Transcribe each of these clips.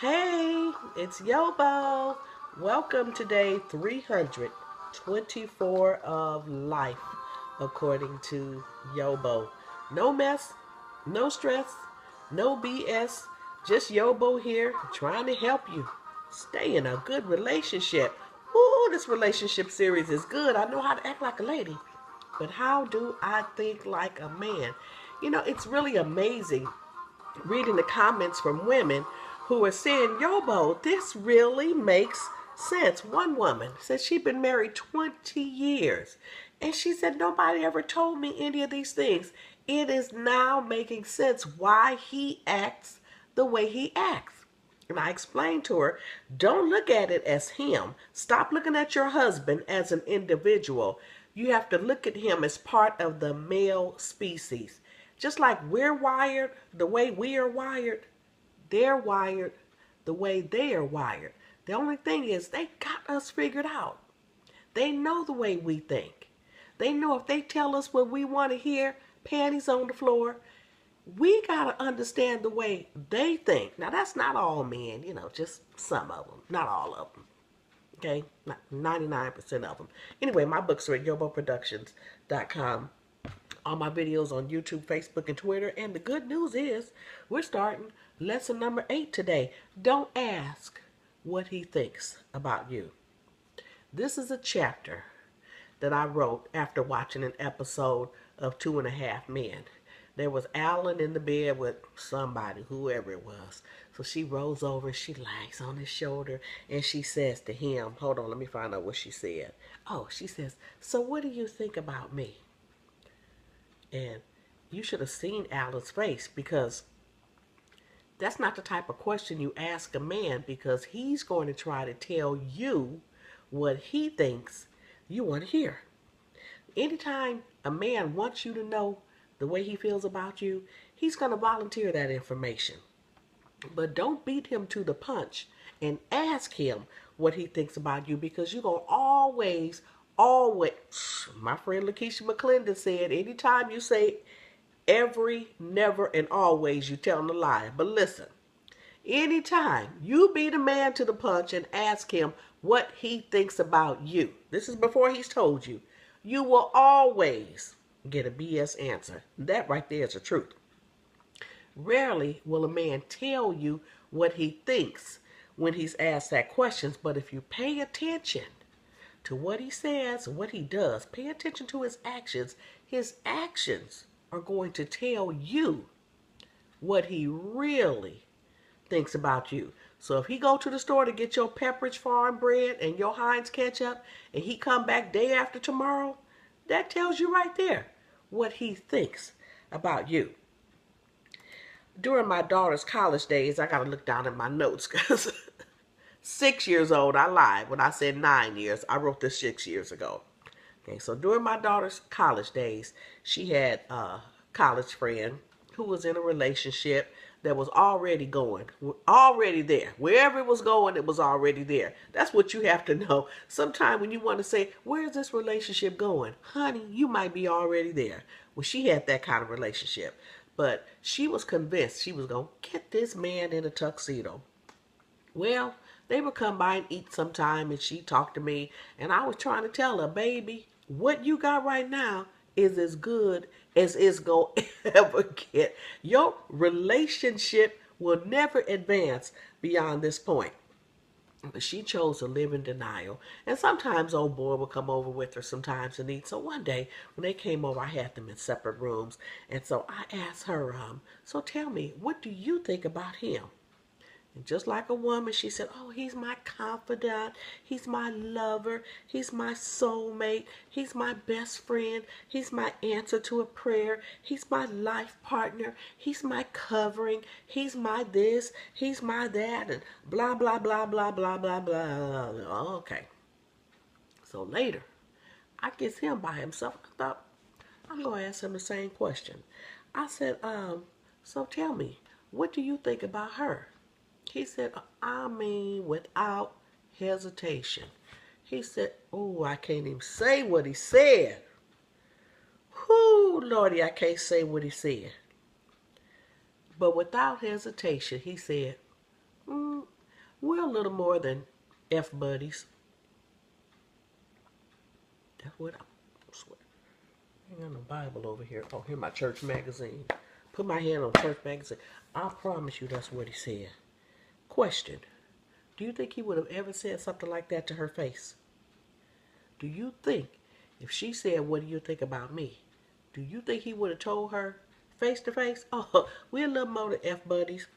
Hey, it's Yobo. Welcome to day 324 of life, according to Yobo. No mess, no stress, no BS, just Yobo here trying to help you stay in a good relationship. Ooh, this relationship series is good. I know how to act like a lady, but how do I think like a man? It's really amazing reading the comments from women who are saying, Yobo, this really makes sense. One woman said she'd been married 20 years. And she said, nobody ever told me any of these things. It is now making sense why he acts the way he acts. And I explained to her, don't look at it as him. Stop looking at your husband as an individual. You have to look at him as part of the male species. Just like we're wired the way we are wired, they're wired the way they are wired. The only thing is they got us figured out. They know the way we think. They know if they tell us what we want to hear, panties on the floor, we got to understand the way they think. Now, that's not all men, just some of them, not all of them. Okay, not 99% of them. Anyway, my books are at yoboproductions.com. All my videos on YouTube, Facebook, and Twitter. And the good news is we're starting lesson number 8 today. Don't ask what he thinks about you. This is a chapter that I wrote after watching an episode of Two and a Half Men. There was Alan in the bed with somebody, whoever it was. So she rolls over, she lies on his shoulder, and she says to him, hold on, let me find out what she said. Oh, she says, so what do you think about me? And you should have seen Alan's face, because that's not the type of question you ask a man, because he's going to try to tell you what he thinks you want to hear. Anytime a man wants you to know the way he feels about you, he's going to volunteer that information. But don't beat him to the punch and ask him what he thinks about you, because you're going to always, my friend Lakeisha McClendon said, anytime you say every, never, and always, you telling a lie. But listen, anytime you beat a man to the punch and ask him what he thinks about you, this is before he's told you, you will always get a BS answer. That right there is the truth. Rarely will a man tell you what he thinks when he's asked that question, but if you pay attention to what he says, what he does, pay attention to his actions are going to tell you what he really thinks about you. So if he go to the store to get your Pepperidge Farm bread and your Heinz ketchup, and he come back day after tomorrow, that tells you right there what he thinks about you. During my daughter's college days, I got to look down at my notes, because 6 years old, I lied when I said 9 years. I wrote this 6 years ago. Okay, so during my daughter's college days, she had a college friend who was in a relationship that was already there. Wherever it was going, it was already there. That's what you have to know. Sometimes when you want to say, where's this relationship going? Honey, you might be already there. Well, she had that kind of relationship. But she was convinced she was going to get this man in a tuxedo. Well, they would come by and eat sometime, and she talked to me, and I was trying to tell her, baby, what you got right now is as good as it's going to ever get. Your relationship will never advance beyond this point. But she chose to live in denial. And sometimes old boy would come over with her sometimes and eat. So one day when they came over, I had them in separate rooms. And so I asked her, so tell me, what do you think about him? And just like a woman, she said, oh, he's my confidant. He's my lover. He's my soulmate. He's my best friend. He's my answer to a prayer. He's my life partner. He's my covering. He's my this. He's my that. And blah, blah, blah, blah, blah, blah, blah. Okay. So later, I get him by himself. I thought, I'm going to ask him the same question. I said, so tell me, what do you think about her? He said, I mean, without hesitation. He said, oh, I can't even say what he said. Whoo, Lordy, I can't say what he said. But without hesitation, he said, We're a little more than F buddies. That's what I swear. I ain't got no Bible over here. Oh, here's my church magazine. Put my hand on church magazine. I promise you that's what he said. Question. Do you think he would have ever said something like that to her face? Do you think if she said, what do you think about me? Do you think he would have told her face to face? Oh, we're a little more than F buddies.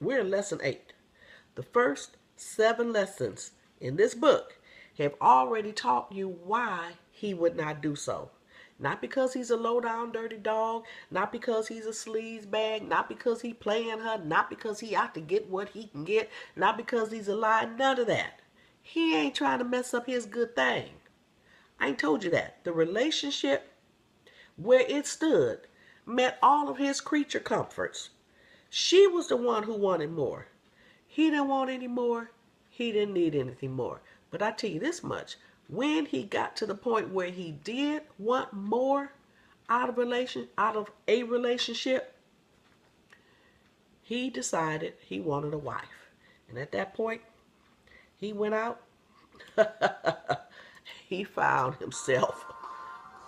We're in lesson 8. The first 7 lessons in this book have already taught you why he would not do so. Not because he's a low-down dirty dog, not because he's a sleaze bag, not because he playing her, not because he out to get what he can get, not because he's a lie, none of that. He ain't trying to mess up his good thing. I ain't told you that. The relationship where it stood met all of his creature comforts. She was the one who wanted more. He didn't want any more. He didn't need anything more. But I tell you this much. When he got to the point where he did want more out of a relationship, he decided he wanted a wife. And at that point, he went out. He found himself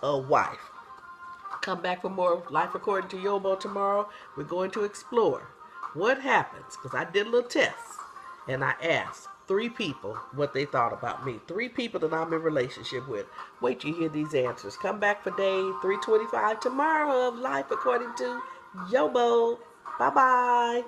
a wife. Come back for more Life According to YoBo tomorrow. We're going to explore what happens, because I did a little test and I asked 3 people what they thought about me. 3 people that I'm in relationship with. Wait till you hear these answers. Come back for day 325 tomorrow of Life According to YoBo. Bye-bye.